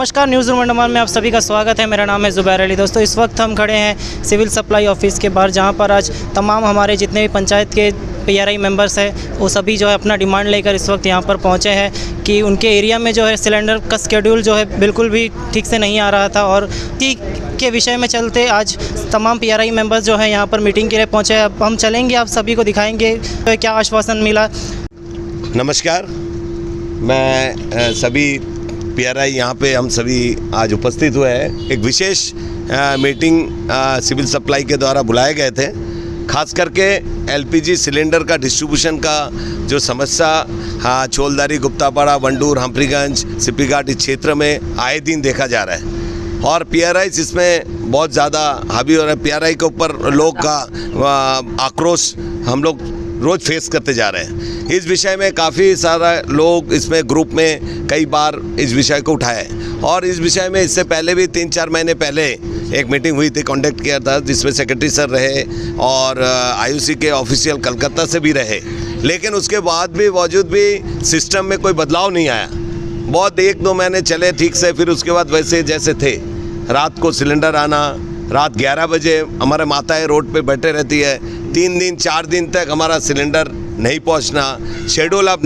नमस्कार, news room Andaman में आप सभी का स्वागत है। मेरा नाम है ज़ुबैर अली। दोस्तों, इस वक्त हम खड़े हैं सिविल सप्लाई ऑफिस के बाहर, जहां पर आज तमाम हमारे जितने भी पंचायत के PRI मेंबर्स हैं वो सभी जो है अपना डिमांड लेकर इस वक्त यहां पर पहुंचे हैं कि उनके एरिया में जो है सिलेंडर का शेड्यूल जो है बिल्कुल भी ठीक से नहीं आ रहा था, और ठीक के विषय में चलते आज तमाम PRI मेंबर्स जो है यहाँ पर मीटिंग के लिए पहुँचे। अब हम चलेंगे, आप सभी को दिखाएँगे तो क्या आश्वासन मिला। नमस्कार, मैं सभी PRI यहाँ पे हम सभी आज उपस्थित हुए हैं। एक विशेष मीटिंग सिविल सप्लाई के द्वारा बुलाए गए थे। खास करके LPG सिलेंडर का डिस्ट्रीब्यूशन का जो समस्या चोलदारी, गुप्तापाड़ा, वंडूर, हम्प्रीगंज, सिप्पी घाट इस क्षेत्र में आए दिन देखा जा रहा है, और PRI इसमें बहुत ज़्यादा हावी हो रहा है। PRI के ऊपर लोग का आक्रोश हम लोग रोज़ फेस करते जा रहे हैं। इस विषय में काफ़ी सारा लोग इसमें ग्रुप में कई बार इस विषय को उठाए, और इस विषय में इससे पहले भी 3-4 महीने पहले एक मीटिंग हुई थी, कॉन्टेक्ट किया था, जिसमें सेक्रेटरी सर रहे और IUC के ऑफिशियल कलकत्ता से भी रहे। लेकिन उसके बाद भी बावजूद भी सिस्टम में कोई बदलाव नहीं आया। बहुत 1-2 महीने चले ठीक से, फिर उसके बाद वैसे जैसे थे। रात को सिलेंडर आना, रात 11 बजे हमारे माताएं रोड पे बैठे रहती है, 3 दिन 4 दिन तक हमारा सिलेंडर नहीं पहुंचना। शेड्यूल आप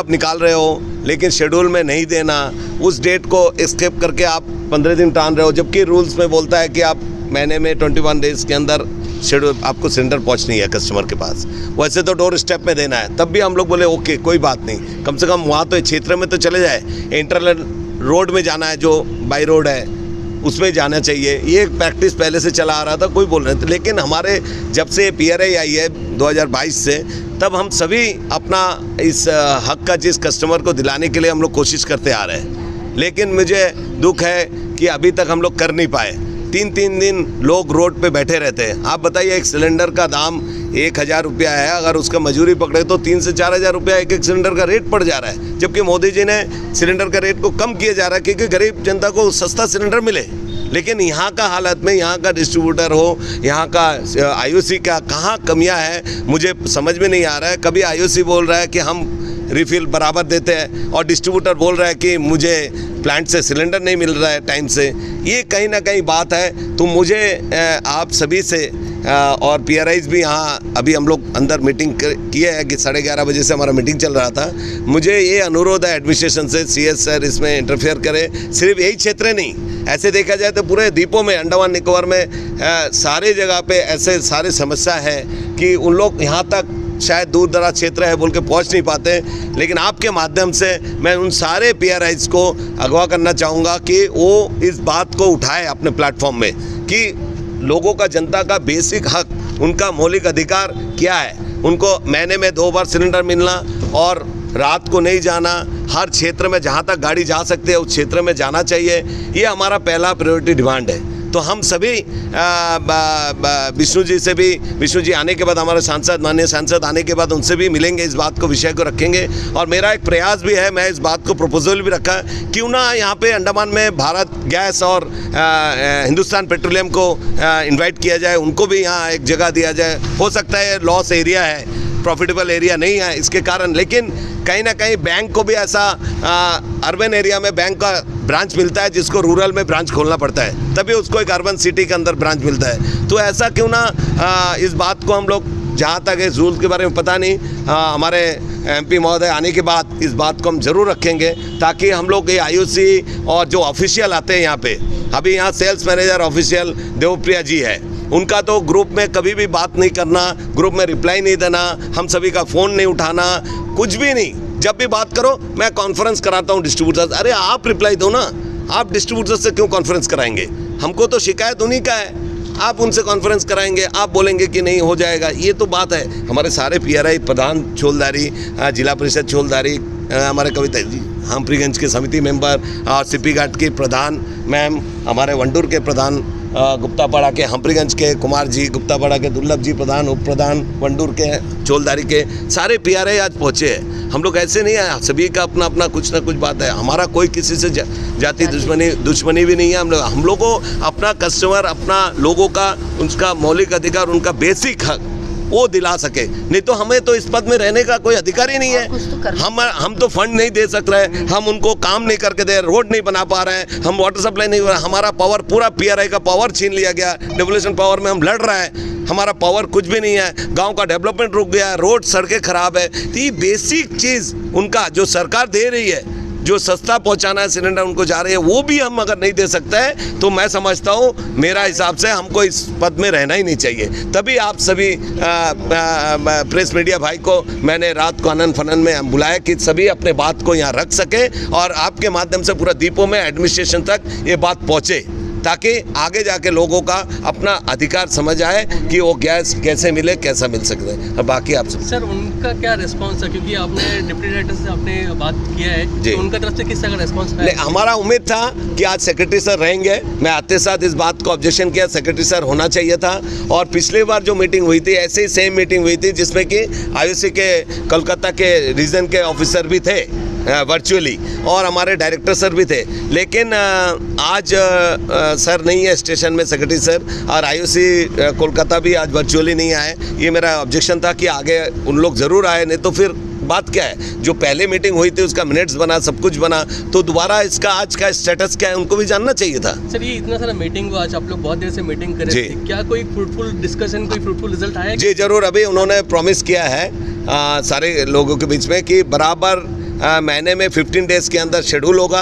निकाल रहे हो लेकिन शेड्यूल में नहीं देना, उस डेट को स्किप करके आप 15 दिन टाल रहे हो, जबकि रूल्स में बोलता है कि आप महीने में 21 डेज़ के अंदर शेड्यूल आपको सिलेंडर पहुंचनी है कस्टमर के पास। वैसे तो डोर स्टेप में देना है। तब भी हम लोग बोले ओके कोई बात नहीं, कम से कम वहाँ तो क्षेत्र में तो चले जाए, इंटरनल रोड में जाना है, जो बाई रोड है उसमें जाना चाहिए। ये प्रैक्टिस पहले से चला आ रहा था, कोई बोल रहे थे। लेकिन हमारे जब से PRI आई है 2022 से, तब हम सभी अपना इस हक का जिस कस्टमर को दिलाने के लिए हम लोग कोशिश करते आ रहे हैं। लेकिन मुझे दुख है कि अभी तक हम लोग कर नहीं पाए। 3-3 दिन लोग रोड पे बैठे रहते हैं। आप बताइए, एक सिलेंडर का दाम 1000 रुपया है, अगर उसका मजूरी पकड़े तो 3 से 4000 रुपया एक सिलेंडर का रेट पड़ जा रहा है। जबकि मोदी जी ने सिलेंडर का रेट को कम किया जा रहा है क्योंकि गरीब जनता को सस्ता सिलेंडर मिले। लेकिन यहाँ का हालत में, यहाँ का डिस्ट्रीब्यूटर हो, यहाँ का IUC का कहाँ कमियाँ है मुझे समझ में नहीं आ रहा है। कभी IUC बोल रहा है कि हम रिफ़िल बराबर देते हैं, और डिस्ट्रीब्यूटर बोल रहा है कि मुझे प्लांट से सिलेंडर नहीं मिल रहा है टाइम से। ये कहीं ना कहीं बात है। तो मुझे आप सभी से और PRIs भी यहाँ अभी हम लोग अंदर मीटिंग किए हैं कि 11:30 बजे से हमारा मीटिंग चल रहा था। मुझे ये अनुरोध है एडमिनिस्ट्रेशन से, CS सर इसमें इंटरफेयर करे। सिर्फ यही क्षेत्र नहीं, ऐसे देखा जाए तो पूरे द्वीपों में, अंडमान निकोबार में सारे जगह पे ऐसे सारे समस्या है कि उन लोग यहाँ तक शायद दूर दराज क्षेत्र है बोल के पहुँच नहीं पाते। लेकिन आपके माध्यम से मैं उन सारे PRIs को अगवा करना चाहूँगा कि वो इस बात को उठाए अपने प्लेटफॉर्म में कि लोगों का, जनता का बेसिक हक, उनका मौलिक अधिकार क्या है। उनको महीने में 2 बार सिलेंडर मिलना और रात को नहीं जाना, हर क्षेत्र में जहाँ तक गाड़ी जा सकती है उस क्षेत्र में जाना चाहिए। ये हमारा पहला प्रायोरिटी डिमांड है। तो हम सभी विष्णु जी से भी, विष्णु जी आने के बाद हमारे सांसद, माननीय सांसद आने के बाद उनसे भी मिलेंगे, इस बात को, विषय को रखेंगे। और मेरा एक प्रयास भी है, मैं इस बात को प्रपोजल भी रखा, क्यों ना यहाँ पे अंडमान में भारत गैस और हिंदुस्तान पेट्रोलियम को इनवाइट किया जाए, उनको भी यहाँ एक जगह दिया जाए। हो सकता है लॉस एरिया है, प्रॉफिटेबल एरिया नहीं है इसके कारण, लेकिन कहीं ना कहीं बैंक को भी ऐसा अर्बन एरिया में बैंक का ब्रांच मिलता है जिसको रूरल में ब्रांच खोलना पड़ता है, तभी उसको एक अर्बन सिटी के अंदर ब्रांच मिलता है। तो ऐसा क्यों ना इस बात को हम लोग, जहाँ तक इस रूल के बारे में पता नहीं, हमारे MP महोदय आने के बाद इस बात को हम ज़रूर रखेंगे, ताकि हम लोग ये IUC और जो ऑफिशियल आते हैं यहाँ पे, अभी यहाँ सेल्स मैनेजर ऑफिशियल देवप्रिया जी है, उनका तो ग्रुप में कभी भी बात नहीं करना, ग्रुप में रिप्लाई नहीं देना, हम सभी का फ़ोन नहीं उठाना, कुछ भी नहीं। जब भी बात करो मैं कॉन्फ्रेंस कराता हूँ डिस्ट्रीब्यूटर। अरे आप रिप्लाई दो ना, आप डिस्ट्रीब्यूटर से क्यों कॉन्फ्रेंस कराएंगे? हमको तो शिकायत उन्हीं का है, आप उनसे कॉन्फ्रेंस कराएंगे, आप बोलेंगे कि नहीं हो जाएगा। ये तो बात है। हमारे सारे PRI प्रधान चोलदारी, जिला परिषद चोलदारी, हमारे कविता जी हम्प्रीगंज के समिति मेंबर, और सिप्पी घाट के प्रधान मैम, हमारे वंडूर के प्रधान, गुप्तापाड़ा के, हम्प्रीगंज के कुमार जी, गुप्तापाड़ा के दुर्लभ जी प्रधान, उप प्रधान, वंडूर के, चोलदारी के सारे PRI आज पहुँचे हैं। हम लोग ऐसे नहीं है, सभी का अपना अपना कुछ ना कुछ बात है। हमारा कोई किसी से जाति दुश्मनी भी नहीं है। हम लोग को अपना कस्टमर, अपना लोगों का, उनका मौलिक अधिकार, उनका बेसिक हक, वो दिला सके, नहीं तो हमें तो इस पद में रहने का कोई अधिकार ही नहीं है। हम तो फंड नहीं दे सक रहे, हम उनको काम नहीं करके दे, रोड नहीं बना पा रहे हैं, हम वाटर सप्लाई नहीं हो रहा, हमारा पावर पूरा PRI का पावर छीन लिया गया, डेवोल्यूशन पावर में हम लड़ रहे हैं, हमारा पावर कुछ भी नहीं है, गांव का डेवलपमेंट रुक गया, रोड सड़कें खराब है। तो ये बेसिक चीज़ उनका जो सरकार दे रही है, जो सस्ता पहुंचाना है सिलेंडर उनको जा रही है, वो भी हम अगर नहीं दे सकते हैं तो मैं समझता हूँ मेरा हिसाब से हमको इस पद में रहना ही नहीं चाहिए। तभी आप सभी प्रेस मीडिया भाई को मैंने रात को आनंद फनन में बुलाया कि सभी अपने बात को यहाँ रख सके और आपके माध्यम से पूरा दीपों में एडमिनिस्ट्रेशन तक ये बात पहुँचे, ताकि आगे जाके लोगों का अपना अधिकार समझ आए कि वो गैस कैसे मिले, कैसा मिल सकता है। और बाकी आप सर उनका क्या रिस्पांस है, क्योंकि आपने डिप्टी डायरेक्टर से आपने बात किया है, तो उनका तरफ से किस तरह का रिस्पांस है? हमारा उम्मीद था कि आज सेक्रेटरी सर रहेंगे, मैं आते साथ इस बात को ऑब्जेक्शन किया, सेक्रेटरी सर होना चाहिए था। और पिछली बार जो मीटिंग हुई थी ऐसे ही सेम मीटिंग हुई थी जिसमें कि IOC के कोलकाता के रीजन के ऑफिसर भी थे वर्चुअली और हमारे डायरेक्टर सर भी थे, लेकिन आज सर नहीं है स्टेशन में सेक्रेटरी सर, और IOC कोलकाता भी आज वर्चुअली नहीं आए। ये मेरा ऑब्जेक्शन था कि आगे उन लोग ज़रूर आए, नहीं तो फिर बात क्या है, जो पहले मीटिंग हुई थी उसका मिनट्स बना, सब कुछ बना, तो दोबारा इसका आज का स्टेटस क्या है उनको भी जानना चाहिए था। सर ये इतना सारा मीटिंग हुआ, आज आप लोग बहुत देर से मीटिंग कर रहे थे, क्या कोई फ्रूटफुल डिस्कशन, कोई फ्रूटफुल रिजल्ट आया? जी जरूर, अभी उन्होंने प्रॉमिस किया है सारे लोगों के बीच में कि बराबर महीने में 15 डेज़ के अंदर शेड्यूल होगा।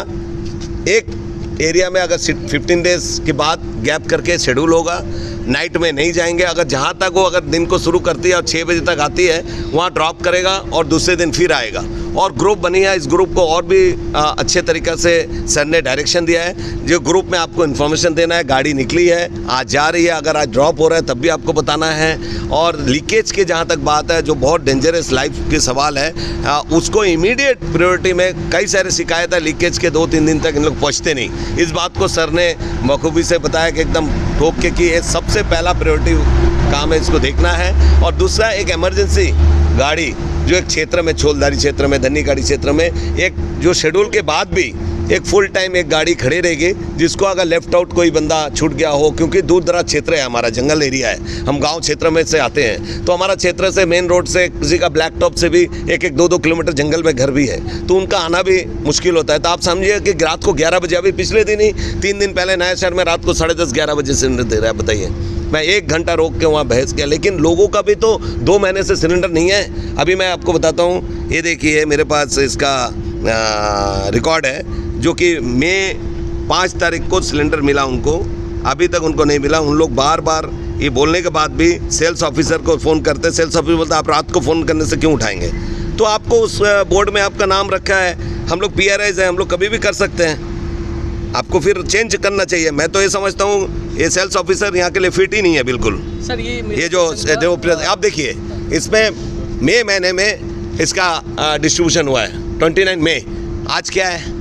एक एरिया में अगर 15 डेज़ के बाद गैप करके शेड्यूल होगा, नाइट में नहीं जाएंगे। अगर जहाँ तक वो अगर दिन को शुरू करती है और 6 बजे तक आती है वहाँ ड्रॉप करेगा और दूसरे दिन फिर आएगा। और ग्रुप बनी है, इस ग्रुप को और भी अच्छे तरीक़े से सर ने डायरेक्शन दिया है। जो ग्रुप में आपको इन्फॉर्मेशन देना है, गाड़ी निकली है, आज जा रही है, अगर आज ड्रॉप हो रहा है तब भी आपको बताना है। और लीकेज की जहाँ तक बात है, जो बहुत डेंजरस लाइफ के सवाल है, उसको इमीडिएट प्रायोरिटी में कई सारे शिकायत है, लीकेज के 2-3 दिन तक इन लोग पहुँचते नहीं। इस बात को सर ने बखूबी से बताया कि एकदम ठोक के कि ये सबसे पहला प्रायोरिटी काम है, इसको देखना है। और दूसरा एक इमरजेंसी गाड़ी जो एक क्षेत्र में, छोलदारी क्षेत्र में, धन्नीगाड़ी क्षेत्र में, एक जो शेड्यूल के बाद भी एक फुल टाइम एक गाड़ी खड़ी रहेगी, जिसको अगर लेफ्ट आउट कोई बंदा छूट गया हो, क्योंकि दूर दराज क्षेत्र है, हमारा जंगल एरिया है, हम गांव क्षेत्र में से आते हैं, तो हमारा क्षेत्र से मेन रोड से किसी का ब्लैक टॉप से भी 1-2 किलोमीटर जंगल में घर भी है, तो उनका आना भी मुश्किल होता है। तो आप समझिए कि रात को 11 बजे, अभी पिछले दिन ही 3 दिन पहले नया शहर में रात को 10:30-11 बजे सिलेंडर दे रहा है, बताइए। मैं 1 घंटा रोक के वहाँ बहस किया, लेकिन लोगों का भी तो 2 महीने से सिलेंडर नहीं है। अभी मैं आपको बताता हूँ, ये देखिए मेरे पास इसका रिकॉर्ड है, जो कि मई 5 तारीख को सिलेंडर मिला उनको, अभी तक उनको नहीं मिला। उन लोग बार बार ये बोलने के बाद भी सेल्स ऑफिसर को फ़ोन करते, सेल्स ऑफिसर बोलता आप रात को फ़ोन करने से क्यों उठाएंगे? तो आपको उस बोर्ड में आपका नाम रखा है, हम लोग PRIs हैं, हम लोग कभी भी कर सकते हैं, आपको फिर चेंज करना चाहिए। मैं तो ये समझता हूँ ये सेल्स ऑफिसर यहाँ के लिए फिट ही नहीं है बिल्कुल। सर ये जो आप देखिए, इसमें मई महीने में इसका डिस्ट्रीब्यूशन हुआ है 29 मई, आज क्या है?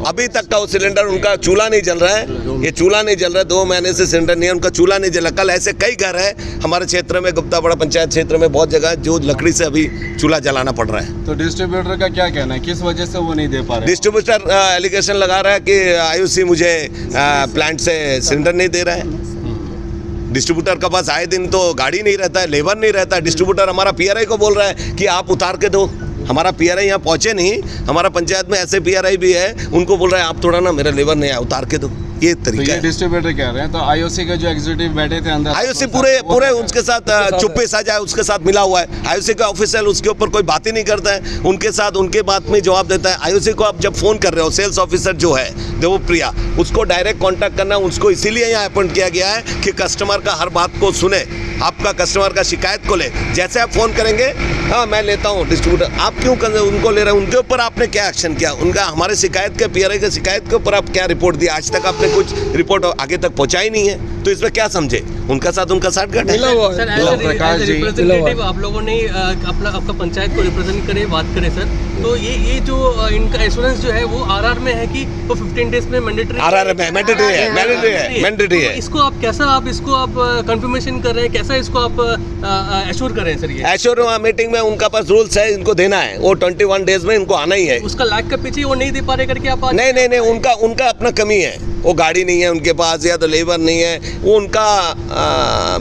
अभी तक का वो सिलेंडर, उनका चूल्हा नहीं जल रहा है, ये चूल्हा नहीं जल रहा है, 2 महीने से सिलेंडर नहीं है, उनका चूल्हा नहीं जला। कल ऐसे कई घर है हमारे क्षेत्र में, गुप्तापाड़ा पंचायत क्षेत्र में बहुत जगह जो लकड़ी से अभी चूल्हा जलाना पड़ रहा है। तो डिस्ट्रीब्यूटर का क्या कहना है, किस वजह से वो नहीं दे पा रहे? डिस्ट्रीब्यूटर एलिगेशन लगा रहा है कि IOC मुझे प्लांट से सिलेंडर नहीं दे रहा है। डिस्ट्रीब्यूटर के पास आए दिन तो गाड़ी नहीं रहता है, लेबर नहीं रहता है। डिस्ट्रीब्यूटर हमारा PRI को बोल रहा है कि आप उतार के दो, हमारा PRI यहाँ पहुँचे नहीं, हमारा पंचायत में ऐसे PRI भी है, उनको बोल रहा है आप थोड़ा ना, मेरा लेबर नहीं आया, उतार के दो। ये तरीका तो ये है। डिस्ट्रीब्यूटर कह रहे हैं, तो IOC के जो एग्जीक्यूटिव बैठे थे अंदर, IOC पूरे उनके साथ चुप्पे साझा है, उसके साथ मिला हुआ है। IOC का ऑफिसर उसके ऊपर कोई बात ही नहीं करता है, उनके साथ उनके बात में जवाब देता है। IOC को आप जब फ़ोन कर रहे हो, सेल्स ऑफिसर जो है देवप्रिया, उसको डायरेक्ट कांटेक्ट करना, उसको इसीलिए यहाँ अपॉइंट किया गया है कि कस्टमर का हर बात को सुने, आपका कस्टमर का शिकायत को ले। जैसे आप फ़ोन करेंगे, हाँ मैं लेता हूँ डिस्ट्रीब्यूटर, आप क्यों कर उनको ले रहे हैं? उनके ऊपर आपने क्या एक्शन किया? उनका हमारे शिकायत के PRI के शिकायत के ऊपर आप क्या रिपोर्ट दिया? आज तक आपने कुछ रिपोर्ट आगे तक पहुंचा ही नहीं है, तो इसमें क्या समझे? उनका साथ उनका साठगांठ है। सर एज रिप्रेजेंटेटिव आप लोगों ने आपका पंचायत को रिप्रेजेंट करे, बात करें सर, तो ये जो इनका एश्योरेंस जो है वो RR में है कि वो 15 डेज में मैंडेटरी RR में मैंडेटरी है। इसको आप कैसा, आप इसको आप कंफर्मेशन कर रहे हैं, कैसा इसको आप एश्योर कर रहे हैं सर? ये एश्योर मीटिंग में उनका पास रूल्स है, इनको देना है, वो 21 डेज में इनको आना ही है। उसका लाख का पीछे वो नहीं दे पा रहे करके आप नहीं, उनका अपना कमी है, वो गाड़ी नहीं है उनके पास, या तो लेबर नहीं है, वो उनका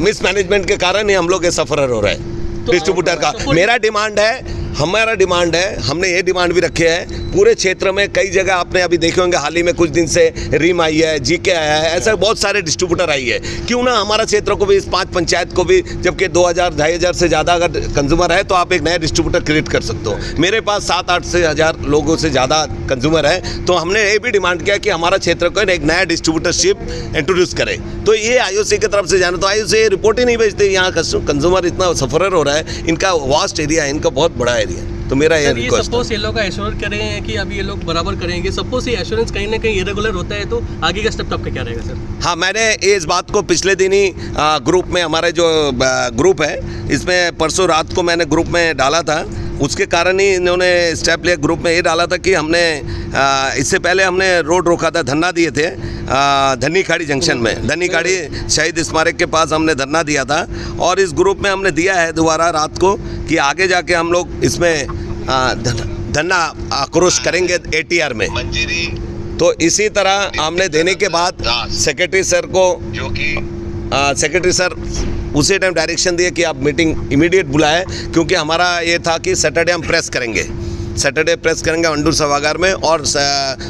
मिसमैनेजमेंट के कारण ही हम लोग ये सफर हो रहे हैं डिस्ट्रीब्यूटर का। मेरा डिमांड है, हमारा डिमांड है, हमने ये डिमांड भी रखे है पूरे क्षेत्र में। कई जगह आपने अभी देखे होंगे, हाल ही में कुछ दिन से रीम आई है, जीके आया है, ऐसा बहुत सारे डिस्ट्रीब्यूटर आई है। क्यों ना हमारा क्षेत्र को भी, इस 5 पंचायत को भी, जबकि 2000-2500 से ज़्यादा अगर कंज्यूमर है तो आप एक नया डिस्ट्रीब्यूटर क्रिएट कर सकते हो। मेरे पास 7-8 से 1000 लोगों से ज़्यादा कंज्यूमर है, तो हमने ये भी डिमांड किया कि हमारा क्षेत्र को एक नया डिस्ट्रीब्यूटरशिप इंट्रोड्यूस करें। तो ये आईओसी की तरफ से जाना, तो आईओसी रिपोर्ट ही नहीं भेजते। यहाँ कंज्यूमर इतना सफर हो रहा है, इनका वास्ट एरिया है, इनका बहुत बड़ा एरिया है। तो मेरा ये रिक्वेस्ट, सपोज ये लोग एश्योर कर रहे हैं कि अभी ये लोग बराबर करेंगे, सपोज ये एश्योरेंस कहीं ना कहीं इरेगुलर होता है, तो आगे का स्टेप आपका क्या रहेगा सर? हाँ, मैंने इस बात को पिछले दिन ही ग्रुप में, हमारे जो ग्रुप है इसमें परसों रात को मैंने ग्रुप में डाला था। उसके कारण ही इन्होंने स्टेप लिया। ग्रुप में ये डाला था कि हमने इससे पहले हमने रोड रोका था, धरना दिए थे धन्नी खाड़ी जंक्शन में, धन्नी खाड़ी शहीद स्मारक के पास हमने धरना दिया था। और इस ग्रुप में हमने दिया है दोबारा रात को कि आगे जाके हम लोग इसमें धरना आक्रोश करेंगे ATR में। तो इसी तरह हमने देने के बाद सेक्रेटरी सर को, जो कि सेक्रेटरी सर उसी टाइम डायरेक्शन दिए कि आप मीटिंग इमीडिएट बुलाएं, क्योंकि हमारा ये था कि सैटरडे हम प्रेस करेंगे, सैटरडे प्रेस करेंगे अंडूर सभागार में। और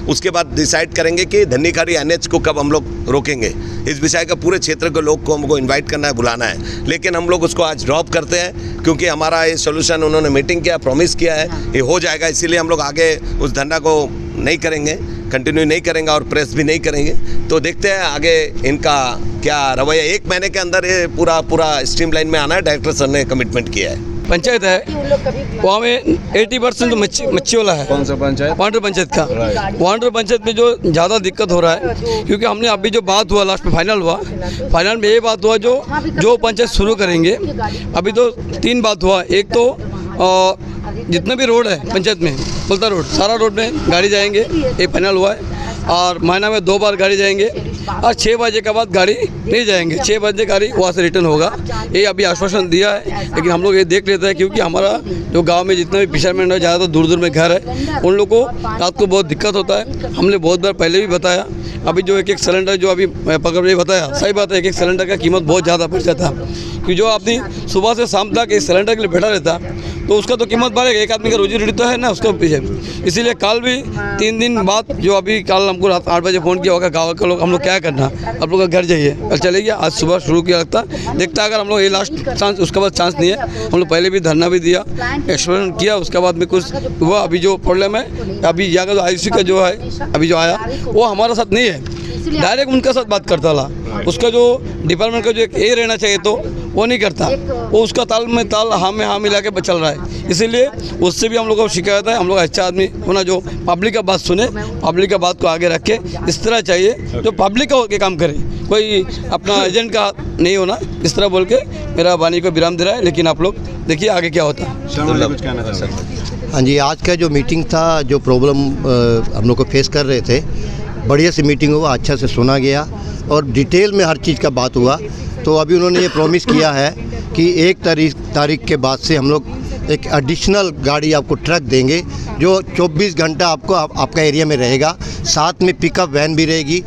उसके बाद डिसाइड करेंगे कि धन्नी खाड़ी NH को कब हम लोग रोकेंगे। इस विषय का पूरे क्षेत्र के लोग को हमको इनवाइट करना है, बुलाना है। लेकिन हम लोग उसको आज ड्रॉप करते हैं, क्योंकि हमारा ये सोल्यूशन उन्होंने मीटिंग किया, प्रॉमिस किया है, ये हो जाएगा। इसीलिए हम लोग आगे उस धरना को नहीं करेंगे, कंटिन्यू नहीं करेंगे और प्रेस भी नहीं करेंगे। तो देखते हैं आगे इनका क्या रवैया। 1 महीने के अंदर ये पूरा स्ट्रीमलाइन में आना है, डायरेक्टर सर ने कमिटमेंट किया है। पंचायत है वहाँ में 80% तो मच्छी वाला है। कौन सा पंचायत? वांडर पंचायत का। वांडर पंचायत में जो ज़्यादा दिक्कत हो रहा है, क्योंकि हमने अभी जो बात हुआ लास्ट में फाइनल में ये बात हुआ, जो पंचायत शुरू करेंगे, अभी तो 3 बात हुआ। एक तो जितना भी रोड है पंचायत में, पुलता रोड, सारा रोड में गाड़ी जाएंगे, ये फाइनल हुआ है। और महीना में 2 बार गाड़ी जाएंगे, और 6 बजे के बाद गाड़ी नहीं जाएंगे, 6 बजे गाड़ी वहाँ से रिटर्न होगा। ये अभी आश्वासन दिया है, लेकिन हम लोग ये देख लेते हैं, क्योंकि हमारा जो गांव में जितना भी फिशरमैन है, ज़्यादातर दूर में घर है, उन लोगों को रात को बहुत दिक्कत होता है। हमने बहुत बार पहले भी बताया। अभी जो एक सिलेंडर जो अभी पकड़ रही बताया, सही बात है, एक सिलेंडर का कीमत बहुत ज़्यादा बढ़ जाता है। कि जो आदमी सुबह से शाम तक इस सिलेंडर के लिए बैठा रहता, तो उसका तो कीमत बढ़ेगा। एक आदमी का रोजी रोटी तो है ना उसको पीछे। इसीलिए कल भी 3 दिन बाद, जो अभी कल हमको रात 8 बजे फ़ोन किया होगा गाँव के लोग, हम लोग क्या करना, आप लोग का घर जाइए, कल चले गया। आज सुबह शुरू किया लगता, देखता अगर हम लोग ये लास्ट चांस, उसके बाद चांस नहीं है। हम लोग पहले भी धरना भी दिया, एक्सप्लेन किया, उसके बाद में कुछ हुआ। अभी जो प्रॉब्लम है, अभी यहाँ का IOC का जो है अभी जो आया, वो हमारे साथ नहीं है, डायरेक्ट उनके साथ बात करता था। उसका जो डिपार्टमेंट का जो एक ए रहना चाहिए, तो वो नहीं करता, वो उसका ताल में ताल हाँ में हाँ मिला के चल रहा है। इसीलिए उससे भी हम लोग को शिकायत है। हम लोग अच्छा आदमी होना, जो पब्लिक का बात सुने, पब्लिक का बात को आगे रखे, इस तरह चाहिए जो पब्लिक का होकर काम करे, कोई अपना एजेंट का नहीं होना। इस तरह बोल के मेरा वाणी को विराम दे रहा है, लेकिन आप लोग देखिए आगे क्या होता है। कुछ कहना चाहते हैं? हाँ जी, आज का जो मीटिंग था, जो प्रॉब्लम हम लोग को फेस कर रहे थे, बढ़िया से मीटिंग हुआ, अच्छा से सुना गया और डिटेल में हर चीज़ का बात हुआ। तो अभी उन्होंने ये प्रॉमिस किया है कि 1 तारीख के बाद से हम लोग एक एडिशनल गाड़ी आपको ट्रक देंगे, जो 24 घंटा आपको आपका एरिया में रहेगा। साथ में पिकअप वैन भी रहेगी।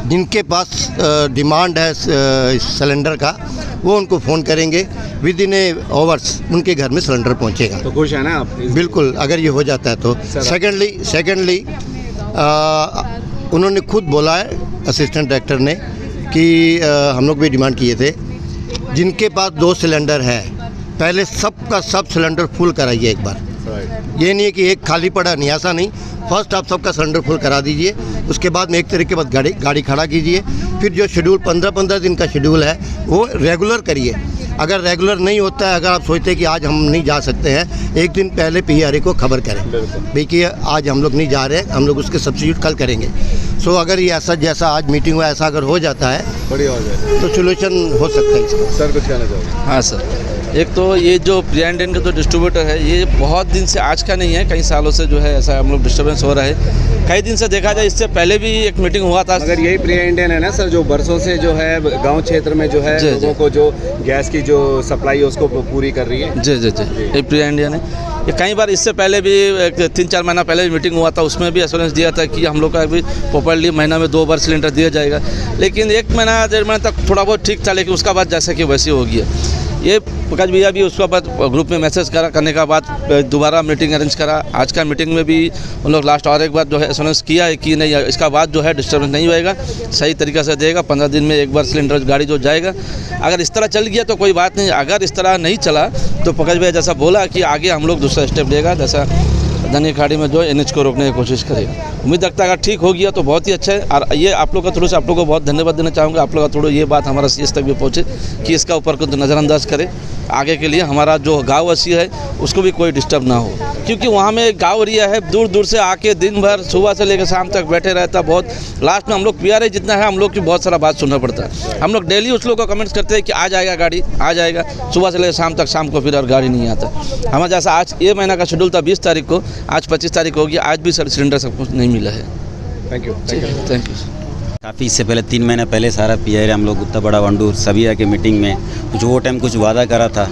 जिनके पास डिमांड है सिलेंडर का, वो उनको फ़ोन करेंगे, विद इन आवर्स उनके घर में सिलेंडर पहुंचेगा। तो खुश है ना आप? बिल्कुल, अगर ये हो जाता है तो। सेकेंडली उन्होंने खुद बोला है, असिस्टेंट डायरेक्टर ने, कि हम लोग भी डिमांड किए थे, जिनके पास 2 सिलेंडर है, पहले सबका सब सिलेंडर फुल कराइए एक बार। ये नहीं है कि एक खाली पड़ा नहीं, ऐसा नहीं। फर्स्ट आप सबका सिलेंडर फुल करा दीजिए, उसके बाद में एक तरीके बाद गाड़ी खड़ा कीजिए। फिर जो शेड्यूल 15-15 दिन का शेड्यूल है, वो रेगुलर करिए। अगर रेगुलर नहीं होता है, अगर आप सोचते हैं कि आज हम नहीं जा सकते हैं, एक दिन पहले PRA को खबर करें भाई कि आज हम लोग नहीं जा रहे हैं, हम लोग उसके सब्सिट्यूट कल करेंगे। सो अगर ये ऐसा जैसा आज मीटिंग हुआ, ऐसा अगर हो जाता है, बढ़िया हो जाए, तो सोल्यूशन हो सकता है इसका। सर कुछ कहना चाहोगे? हाँ सर, एक तो ये जो प्रियंडन का जो डिस्ट्रीब्यूटर है, ये बहुत दिन से, आज का नहीं है, कई सालों से जो है ऐसा हम लोग डिस्टर्बेंस हो रहा है। कई दिन से देखा जाए, इससे पहले भी एक मीटिंग हुआ था। मगर यही प्री इंडियन है ना सर, जो बरसों से जो है गांव क्षेत्र में जो है लोगों को जो गैस की जो सप्लाई है उसको पूरी कर रही है। जी ये प्री इंडियन है। ये कई बार इससे पहले भी 3-4 महीना पहले भी मीटिंग हुआ था, उसमें भी एश्योरेंस दिया था कि हम लोग का भी प्रॉपर्ली महीना में 2 बार सिलेंडर दिया जाएगा। लेकिन 1 महीना 1.5 महीना तक थोड़ा बहुत ठीक था, लेकिन उसका बाद जैसे कि वैसे हो गया। ये प्रकाश भैया भी उसके बाद ग्रुप में मैसेज करने का बाद दोबारा मीटिंग अरेंज करा। आज का मीटिंग में भी उन लोग लास्ट और एक बार जो है एश्योरेंस किया है कि नहीं, इसका बाद जो है डिस्टर्बेंस नहीं होएगा, सही तरीक़े से देगा। 15 दिन में 1 बार सिलेंडर गाड़ी जो जाएगा। अगर इस तरह चल गया तो कोई बात नहीं, अगर इस तरह नहीं चला तो प्रकाश भैया जैसा बोला कि आगे हम लोग दूसरा स्टेप लेगा, जैसा धनी खाड़ी में जो NH को रोकने की कोशिश करेगा। उम्मीद रखता है अगर ठीक हो गया तो बहुत ही अच्छा है। और ये आप लोग का थ्रू से आप लोग को बहुत धन्यवाद देना चाहूँगा। आप लोग का थ्रू ये बात हमारा CS तक भी पहुँचे कि इसका ऊपर कुछ नज़रअंदाज करे, आगे के लिए हमारा जो गाँव वासी है उसको भी कोई डिस्टर्ब ना हो। क्योंकि वहाँ में गाँव एरिया है, दूर दूर से आके दिन भर सुबह से लेकर शाम तक बैठे रहता। बहुत लास्ट में हम लोग PRI जितना है हम लोग की बहुत सारा बात सुनना पड़ता है। हम लोग डेली उस लोग को कमेंट्स करते हैं कि आ जाएगा गाड़ी, आ जाएगा, सुबह से लेकर शाम तक, शाम को फिर और गाड़ी नहीं आता। हमारा जैसा आज ये महीना का शेड्यूल था 20 तारीख को, आज 25 तारीख हो गया, आज भी सिलेंडर सब कुछ नहीं मिला है। Thank you. काफ़ी इससे पहले 3 महीने पहले सारा PRI हम लोग उत्तर बड़ा वंडूर सभी आके मीटिंग में कुछ वो टाइम कुछ वादा करा था,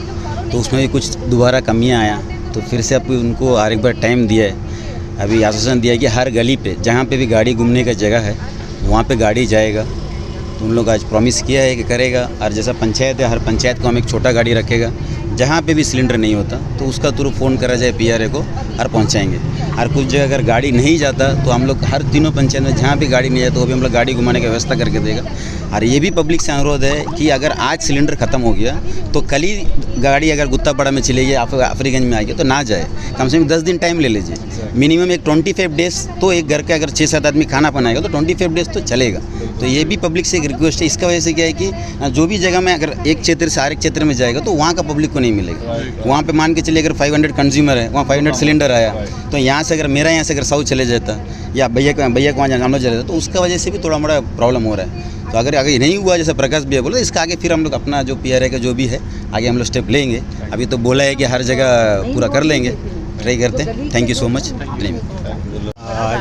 तो उसमें भी कुछ दोबारा कमियां आया, तो फिर से अब उनको हर एक बार टाइम दिया है। अभी आश्वासन दिया है कि हर गली पे जहाँ पे भी गाड़ी घूमने का जगह है वहाँ पे गाड़ी जाएगा। तो उन लोग आज प्रॉमिस किया है कि करेगा। और जैसा पंचायत है, हर पंचायत को हम एक छोटा गाड़ी रखेगा, जहाँ पे भी सिलेंडर नहीं होता तो उसका थ्रू फ़ोन करा जाए PRI को और पहुँचाएँगे। और कुछ जगह अगर गाड़ी नहीं जाता तो हम लोग हर तीनों पंचायत में जहाँ भी गाड़ी नहीं जाता तो वो भी हम लोग गाड़ी घुमाने की व्यवस्था करके देगा। और ये भी पब्लिक से अनुरोध है कि अगर आज सिलेंडर ख़त्म हो गया तो कल ही गाड़ी अगर गुत्तापाड़ा में चली गई, आफरीगंज में आ गया तो ना जाए, कम से कम 10 दिन टाइम ले लीजिए। मिनिमम एक 25 डेज़ तो एक घर के अगर 6-7 आदमी खाना बनाएगा तो 25 डेज़ तो चलेगा। तो ये भी पब्लिक से एक रिक्वेस्ट है। इसका वजह से क्या है कि जो भी जगह में अगर एक क्षेत्र से हर एक क्षेत्र में जाएगा तो वहाँ का पब्लिक को नहीं मिलेगा। वहाँ पे मान के चलिए अगर 500 कंज्यूमर है, वहाँ 500 सिलेंडर आया, तो यहाँ से अगर मेरा यहाँ से अगर 100 चले जाता या भैया को वहाँ जाना हम लोग चले जाता, तो उसका वजह से भी थोड़ा मोड़ा प्रॉब्लम हो रहा है। तो अगर आगे नहीं हुआ जैसे प्रकाश भैया बोला, इसका आगे फिर हम लोग अपना जो PRI का जो भी है आगे हम लोग स्टेप लेंगे। अभी तो बोला है कि हर जगह पूरा कर लेंगे, ट्राई करते हैं। Thank you so much.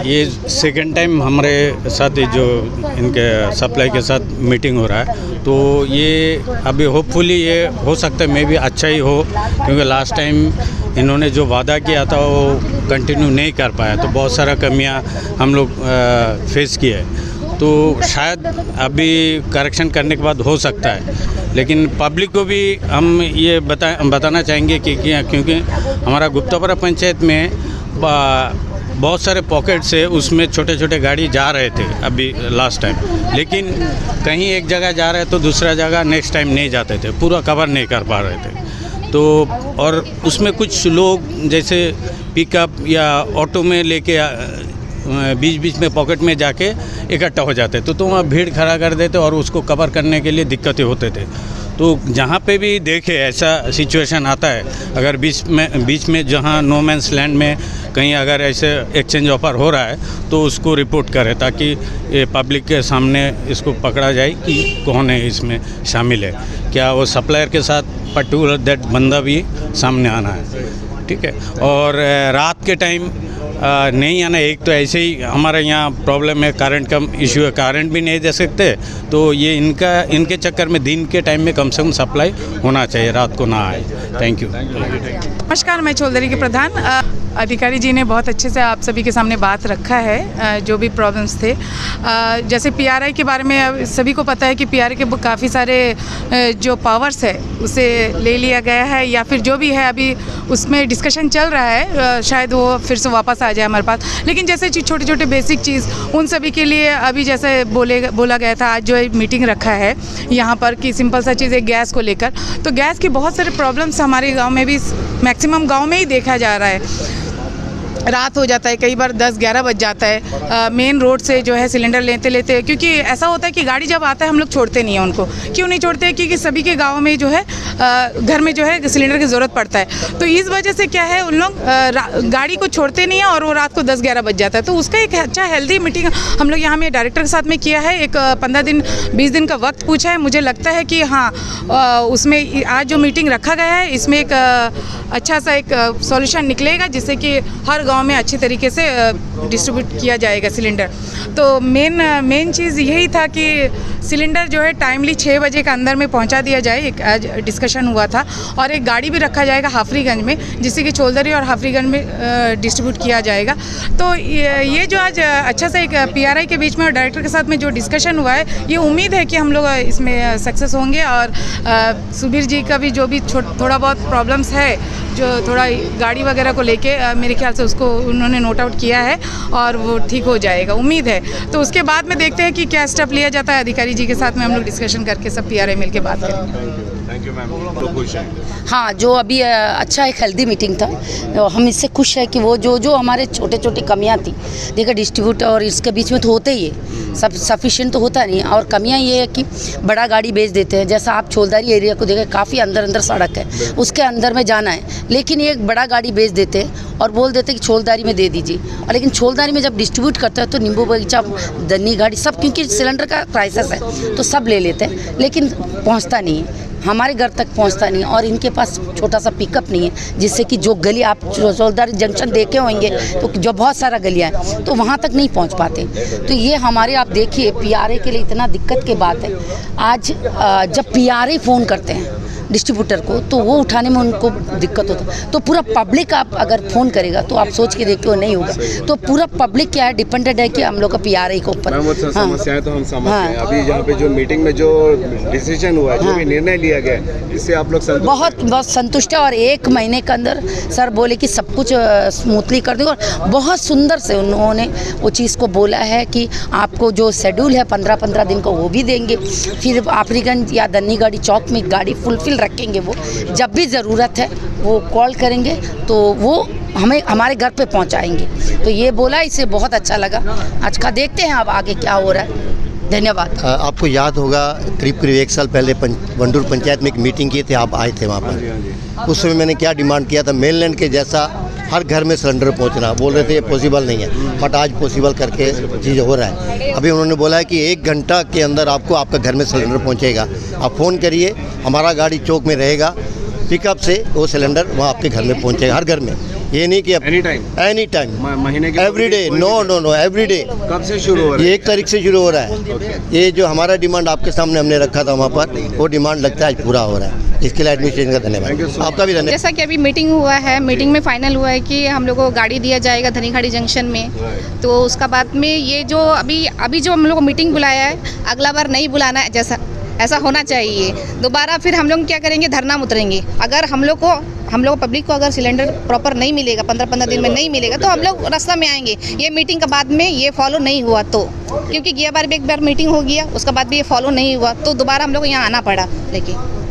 ये सेकंड टाइम हमारे साथ जो इनके सप्लाई के साथ मीटिंग हो रहा है, तो ये अभी होपफुली ये हो सकता है, मे भी अच्छा ही हो, क्योंकि लास्ट टाइम इन्होंने जो वादा किया था वो कंटिन्यू नहीं कर पाया, तो बहुत सारा कमियां हम लोग फेस किए। तो शायद अभी करेक्शन करने के बाद हो सकता है, लेकिन पब्लिक को भी हम ये बताना चाहेंगे कि क्योंकि हमारा गुप्तापाड़ा पंचायत में बहुत सारे पॉकेट्स है, उसमें छोटे छोटे गाड़ी जा रहे थे अभी लास्ट टाइम, लेकिन कहीं एक जगह जा रहे तो दूसरा जगह नेक्स्ट टाइम नहीं जाते थे, पूरा कवर नहीं कर पा रहे थे। तो और उसमें कुछ लोग जैसे पिकअप या ऑटो में लेके बीच बीच में पॉकेट में जाके इकट्ठा हो जाते, तो वहाँ भीड़ खड़ा कर देते और उसको कवर करने के लिए दिक्कतें होते थे। तो जहाँ पे भी देखे ऐसा सिचुएशन आता है, अगर बीच में जहाँ नो मैंस लैंड में कहीं अगर ऐसे एक्सचेंज ऑफर हो रहा है तो उसको रिपोर्ट करें, ताकि ये पब्लिक के सामने इसको पकड़ा जाए कि कौन है इसमें शामिल है, क्या वो सप्लायर के साथ पर्टिकुलर दैट बंदा भी सामने आना है। ठीक है। और रात के टाइम नहीं आना, एक तो ऐसे ही हमारे यहाँ प्रॉब्लम है, करंट का इशू है, करंट भी नहीं दे सकते, तो ये इनके चक्कर में दिन के टाइम में कम से कम सप्लाई होना चाहिए, रात को ना आए। Thank you. नमस्कार, मैं चौधरी के प्रधान। अधिकारी जी ने बहुत अच्छे से आप सभी के सामने बात रखा है, जो भी प्रॉब्लम्स थे। जैसे PRI के बारे में सभी को पता है कि PRI के काफ़ी सारे जो पावर्स है उसे ले लिया गया है, या फिर जो भी है अभी उसमें डिस्कशन चल रहा है, शायद वो फिर से वापस आ जाए हमारे पास। लेकिन जैसे छोटे छोटे बेसिक चीज़ उन सभी के लिए अभी जैसे बोला गया था, आज जो मीटिंग रखा है यहाँ पर कि सिंपल सा चीज़ है गैस को लेकर, तो गैस की बहुत सारे प्रॉब्लम्स हमारे गाँव में भी, मैक्सिमम गाँव में ही देखा जा रहा है। रात हो जाता है, कई बार 10-11 बज जाता है मेन रोड से जो है सिलेंडर लेते, क्योंकि ऐसा होता है कि गाड़ी जब आता है हम लोग छोड़ते नहीं हैं उनको। क्यों नहीं छोड़ते? क्योंकि सभी के गाँव में जो है घर में जो है सिलेंडर की ज़रूरत पड़ता है, तो इस वजह से क्या है उन लोग गाड़ी को छोड़ते नहीं हैं और वो रात को 10-11 बज जाता है। तो उसका एक अच्छा हेल्दी मीटिंग हम लोग यहाँ में डायरेक्टर के साथ में किया है, एक 15-20 दिन का वक्त पूछा है। मुझे लगता है कि हाँ, उसमें आज जो मीटिंग रखा गया है इसमें एक अच्छा सा एक सॉल्यूशन निकलेगा, जिससे कि हर गांव में अच्छी तरीके से डिस्ट्रीब्यूट किया जाएगा सिलेंडर। तो मेन चीज़ यही था कि सिलेंडर जो है टाइमली 6 बजे के अंदर में पहुंचा दिया जाए, एक आज डिस्कशन हुआ था। और एक गाड़ी भी रखा जाएगा हाफरीगंज में, जिससे कि चौधरी और हाफरीगंज में डिस्ट्रीब्यूट किया जाएगा। तो ये जो आज अच्छा सा एक पीआरआई के बीच में और डायरेक्टर के साथ में जो डिस्कशन हुआ है, ये उम्मीद है कि हम लोग इसमें सक्सेस होंगे। और सुबीर जी का भी जो भी थोड़ा बहुत प्रॉब्लम्स है, जो थोड़ा गाड़ी वगैरह को लेके मेरे ख्याल से उसको उन्होंने नोट आउट किया है और वो ठीक हो जाएगा, उम्मीद है। तो उसके बाद में देखते हैं कि क्या स्टेप लिया जाता है। अधिकारी जी के साथ में हम लोग डिस्कशन करके सब पीआरआई मिल के बात करेंगे। थैंक यू मैम, तो खुश हैं। हाँ, जो अभी अच्छा एक हेल्दी मीटिंग था, हम इससे खुश है कि वो जो हमारे छोटे छोटी कमियां थी, देखिए डिस्ट्रीब्यूटर और इसके बीच में तो होते ही है, सब सफिशिएंट तो होता नहीं। और कमियां ये है कि बड़ा गाड़ी बेच देते हैं। जैसा आप छोलदारी एरिया को देखें, काफ़ी अंदर सड़क है, उसके अंदर में जाना है, लेकिन एक बड़ा गाड़ी बेच देते हैं और बोल देते हैं कि छोलदारी में दे दीजिए। और लेकिन छोलदारी में जब डिस्ट्रीब्यूट करता है तो नींबू बगीचा, दन्नी गाड़ी सब, क्योंकि सिलेंडर का क्राइसिस है तो सब ले लेते हैं, लेकिन पहुँचता नहीं है, हमारे घर तक पहुंचता नहीं। और इनके पास छोटा सा पिकअप नहीं है, जिससे कि जो गली आप चौलदारी जंक्शन देखे होंगे तो जो बहुत सारा गलियां हैं तो वहां तक नहीं पहुंच पाते। तो ये हमारे, आप देखिए, पीआरआई के लिए इतना दिक्कत की बात है। आज जब पीआरआई फ़ोन करते हैं डिस्ट्रीब्यूटर को तो वो उठाने में उनको दिक्कत होता है। तो पूरा पब्लिक आप अगर फ़ोन करेगा तो आप सोच के देखिए नहीं होगा। तो पूरा पब्लिक क्या है, डिपेंडेंट है कि हम लोग का पीआरआई के ऊपर। समस्याएं तो हम समझते हैं। अभी यहाँ पे जो मीटिंग में जो डिसीजन हुआ है, जो भी निर्णय लिया गया, इससे आप लोग बहुत संतुष्ट है। और 1 महीने के अंदर सर बोले कि सब कुछ स्मूथली कर देंगे। और बहुत सुंदर से उन्होंने वो चीज़ को बोला है कि आपको जो शेड्यूल है 15-15 दिन का वो भी देंगे। फिर हाफरीगंज या दन्नी गाड़ी चौक में गाड़ी फुलफिल रखेंगे, वो जब भी ज़रूरत है वो कॉल करेंगे तो वो हमें हमारे घर पे पहुंचाएंगे। तो ये बोला, इससे बहुत अच्छा लगा। आज का देखते हैं अब आगे क्या हो रहा है। धन्यवाद। आपको याद होगा करीब 1 साल पहले वंडूर पंचायत में एक मीटिंग की थी, आप आए थे वहाँ पर। उस समय मैंने क्या डिमांड किया था, मेनलैंड के जैसा हर घर में सिलेंडर पहुंचना। बोल रहे थे ये पॉसिबल नहीं है, बट आज पॉसिबल करके चीज़ हो रहा है। अभी उन्होंने बोला है कि 1 घंटा के अंदर आपको आपका घर में सिलेंडर पहुंचेगा। आप फ़ोन करिए, हमारा गाड़ी चौक में रहेगा, पिकअप से वो सिलेंडर वहाँ आपके घर में पहुंचेगा, हर घर में। ये नहीं कि एनी टाइम महीने के every day, know every day. कब से शुरू हो रहा है? ये 1 तारीख से शुरू हो रहा है। ये जो हमारा डिमांड आपके सामने हमने रखा था वहाँ पर, वो डिमांड लगता है आज पूरा हो रहा है। इसके लिए एडमिनिस्ट्रेशन का धन्यवाद, आपका भी धन्यवाद। जैसा कि अभी मीटिंग हुआ है, मीटिंग में फाइनल हुआ है कि हम लोग को गाड़ी दिया जाएगा धनीखाड़ी जंक्शन में। तो उसका बाद में ये जो अभी जो हम लोग को मीटिंग बुलाया है, अगला बार नहीं बुलाना है, जैसा ऐसा होना चाहिए। दोबारा फिर हम लोग क्या करेंगे, धरना उतरेंगे। अगर हम लोग को पब्लिक को अगर सिलेंडर प्रॉपर नहीं मिलेगा, 15-15 दिन में नहीं मिलेगा, तो हम लोग रास्ता में आएंगे। ये मीटिंग के बाद में ये फॉलो नहीं हुआ तो, क्योंकि ये बार भी एक बार मीटिंग हो गया, उसके बाद भी ये फॉलो नहीं हुआ, तो दोबारा हम लोग को यहाँ आना पड़ा।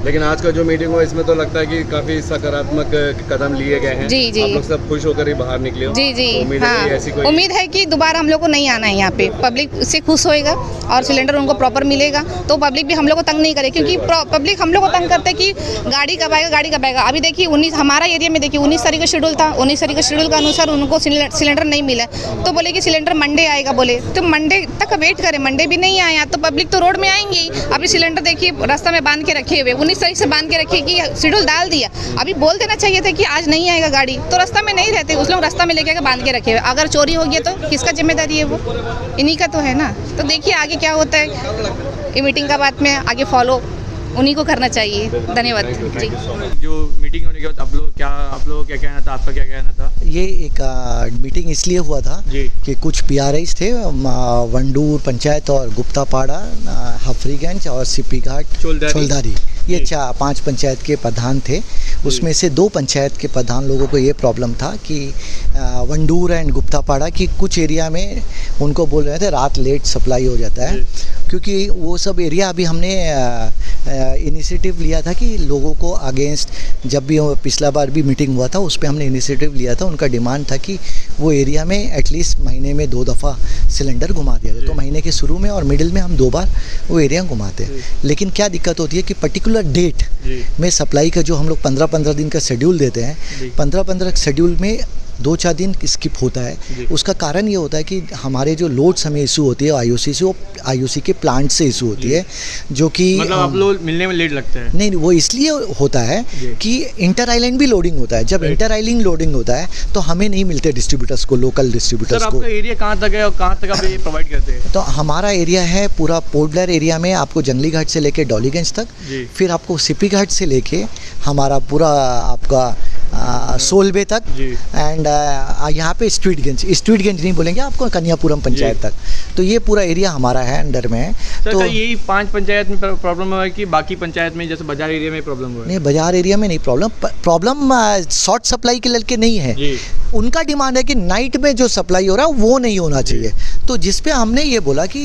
लेकिन आज का जो मीटिंग हुआ, इसमें तो लगता है कि काफी सकारात्मक कदम लिए गए हैं। जी। आप लोग सब खुश होकर ही बाहर निकले हो। जी। हाँ, उम्मीद है कि दोबारा हम लोग को नहीं आना है यहाँ पे। पब्लिक से खुश होएगा और सिलेंडर उनको प्रॉपर मिलेगा, तो पब्लिक भी हम लोग को तंग नहीं करे। क्योंकि पब्लिक हम लोग को तंग करते कि गाड़ी कब आएगा। अभी देखिए 19 हमारा एरिया में देखिए 19 तारीख का शेड्यूल था, 19 तारीख का शेड्यूल के अनुसार उनको सिलेंडर नहीं मिला, तो बोले कि सिलेंडर मंडे आएगा। बोले तो मंडे तक वेट करें, मंडे भी नहीं आया तो पब्लिक तो रोड में आएंगे। अभी सिलेंडर देखिए रास्ता में बांध के रखे हुए, 19 तारीख से बांध के रखे कि शेड्यूल डाल दिया। अभी बोल देना चाहिए था कि आज नहीं आएगा गाड़ी, तो रास्ता में नहीं रहते, उस लोग रास्ता में लेके बांध के रखे हुए। अगर चोरी हो गया तो किसका जिम्मेदारी है, वो इन्हीं का तो है ना। तो देखिए आगे क्या होता है, ये मीटिंग का बाद में आगे फॉलो उन्हीं को करना चाहिए। धन्यवाद जी। जो मीटिंग होने के बाद आप लोग क्या कहना था, आपका क्या कहना था? ये एक मीटिंग इसलिए हुआ था कि कुछ पीआरआईज थे, वंडूर पंचायत और गुप्तापाड़ा, हाफरीगंज और सीपी घाट, चौलदारी, ये 5 पंचायत के प्रधान थे। उसमें से 2 पंचायत के प्रधान लोगों को ये प्रॉब्लम था कि वंडूर एंड गुप्तापाड़ा की कुछ एरिया में उनको बोल रहे थे रात लेट सप्लाई हो जाता है, क्योंकि वो सब एरिया अभी हमने इनिशिएटिव लिया था कि लोगों को अगेंस्ट, जब भी पिछला बार भी मीटिंग हुआ था उस पर हमने इनिशिएटिव लिया था। उनका डिमांड था कि वो एरिया में एटलीस्ट महीने में 2 दफ़ा सिलेंडर घुमा दिया जाए। तो महीने के शुरू में और मिडिल में हम 2 बार वो एरिया घुमाते हैं। लेकिन क्या दिक्कत होती है कि पर्टिकुलर डेट में सप्लाई का जो हम लोग 15-15 दिन का शेड्यूल देते हैं, 15-15 शेड्यूल में 2-4 दिन स्किप होता है। उसका कारण ये होता है कि हमारे जो लोड्स हमें इशू होती है आईओसी से, वो आईओसी के प्लांट से इशू होती है, जो कि मतलब आप लोग मिलने में लेट लगता है। नहीं, वो इसलिए होता है कि इंटर आइलैंड भी लोडिंग होता है। जब इंटर आइलैंड लोडिंग होता है तो हमें नहीं मिलते डिस्ट्रीब्यूटर्स को, लोकल डिस्ट्रीब्यूटर्स को। आपका एरिया कहाँ तक है और कहाँ तक आप ये प्रोवाइड करते हैं? तो हमारा एरिया है पूरा पोर्ट ब्लेयर एरिया में, आपको जंगली घाट से लेके डॉलीगंज तक, फिर आपको सिपी घाट से लेके हमारा पूरा आपका सोलबे तक, एंड यहाँ पे स्ट्रीटगंज नहीं बोलेंगे आपको, कन्यापुरम पंचायत तक। तो ये पूरा एरिया हमारा है, अंडर में है। तो यही 5 पंचायत में प्रॉब्लम है कि बाकी पंचायत में जैसे बाजार एरिया में प्रॉब्लम हुआ है? नहीं, बाजार एरिया में नहीं प्रॉब्लम शॉर्ट सप्लाई के लड़के नहीं है। उनका डिमांड है कि नाइट में जो सप्लाई हो रहा है वो नहीं होना चाहिए। तो जिस पे हमने ये बोला कि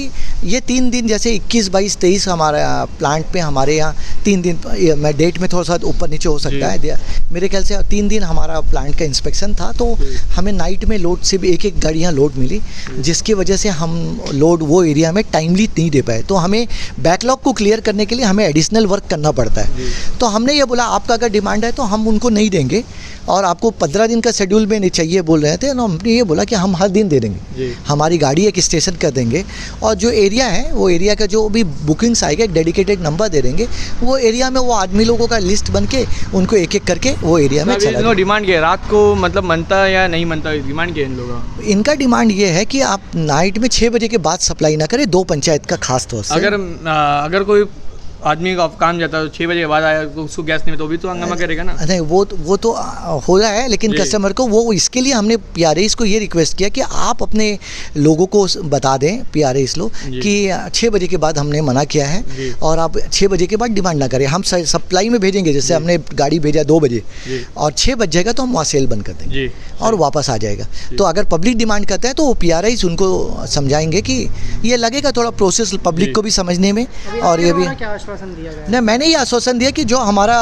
ये 3 दिन, जैसे 21, 22, 23 हमारा प्लांट पे हमारे यहाँ 3 दिन, मैं डेट में थोड़ा सा ऊपर नीचे हो सकता है, मेरे ख्याल से 3 दिन हमारा प्लांट का इंस्पेक्शन था। तो हमें नाइट में लोड से भी एक गाड़ियाँ लोड मिली, जिसकी वजह से हम लोड वो एरिया में टाइमली नहीं दे पाए। तो हमें बैकलॉग को क्लियर करने के लिए हमें एडिशनल वर्क करना पड़ता है। तो हमने ये बोला आपका अगर डिमांड है तो हम उनको नहीं देंगे, और आपको 15 दिन का शेड्यूल में नहीं चाहिए बोल रहे थे ना, हमने ये बोला कि हम हर दिन दे देंगे, हमारी गाड़ी एक स्टेशन कर देंगे, और जो एरिया है वो एरिया का जो भी बुकिंग्स आएगा डेडिकेटेड नंबर दे देंगे। वो एरिया में वो आदमी लोगों का लिस्ट बन के उनको एक एक करके वो एरिया में चला। डिमांड क्या है रात को, मतलब मनता या नहीं मनता, डिमांड क्या है इन लोगों का? इनका डिमांड ये है कि आप नाइट में 6 बजे के बाद सप्लाई ना करें, 2 पंचायत का खास तौर से। अगर कोई आदमी का काम जाता है 6 बजे के बाद आया तो उसको गैस नहीं, तो भी तो हंगामा करेगा ना? नहीं, वो तो हो रहा है, लेकिन कस्टमर को वो, इसके लिए हमने पीआरएस को ये रिक्वेस्ट किया कि आप अपने लोगों को बता दें, पीआरएस लोग, कि 6 बजे के बाद हमने मना किया है, और आप 6 बजे के बाद डिमांड ना करें। हम सप्लाई में भेजेंगे, जैसे हमने गाड़ी भेजा 2 बजे और 6 बज जाएगा तो हम वहाँ सेल बंद कर देंगे और वापस आ जाएगा। तो अगर पब्लिक डिमांड करते हैं तो वो पीआरएस उनको समझाएंगे कि ये लगेगा थोड़ा प्रोसेस पब्लिक को भी समझने में। और ये भी नहीं, मैंने ये आश्वासन दिया कि जो हमारा,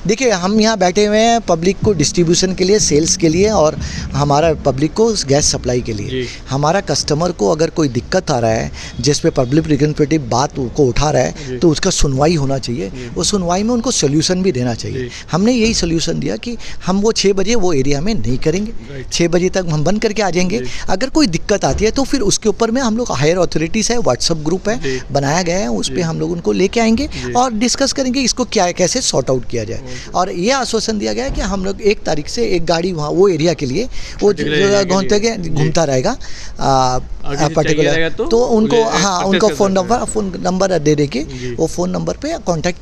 देखिए हम यहाँ बैठे हुए हैं पब्लिक को डिस्ट्रीब्यूशन के लिए, सेल्स के लिए, और हमारा पब्लिक को गैस सप्लाई के लिए। हमारा कस्टमर को अगर कोई दिक्कत आ रहा है जिस पे पब्लिक रिप्रेजेंटेटिव बात को उठा रहा है, तो उसका सुनवाई होना चाहिए। उस सुनवाई में उनको सोल्यूशन भी देना चाहिए। हमने यही सोल्यूशन दिया कि हम वो 6 बजे वो एरिया में नहीं करेंगे, 6 बजे तक हम बंद करके आ जाएंगे। अगर कोई दिक्कत आती है तो फिर उसके ऊपर में हम लोग हायर अथॉरिटीज़ है, व्हाट्सअप ग्रुप है बनाया गया है, उस पर हम लोग उनको लेके आएंगे और डिस्कस करेंगे इसको क्या कैसे सॉर्ट आउट किया जाए। और ये आश्वासन दिया गया है कि हम लोग 1 तारीख से एक गाड़ी वहाँ वो एरिया के लिए वो घूमता रहेगा पर्टिकुलर, तो उनको हाँ उनका फ़ोन नंबर दे देंगे, वो फ़ोन नंबर पे कांटेक्ट कर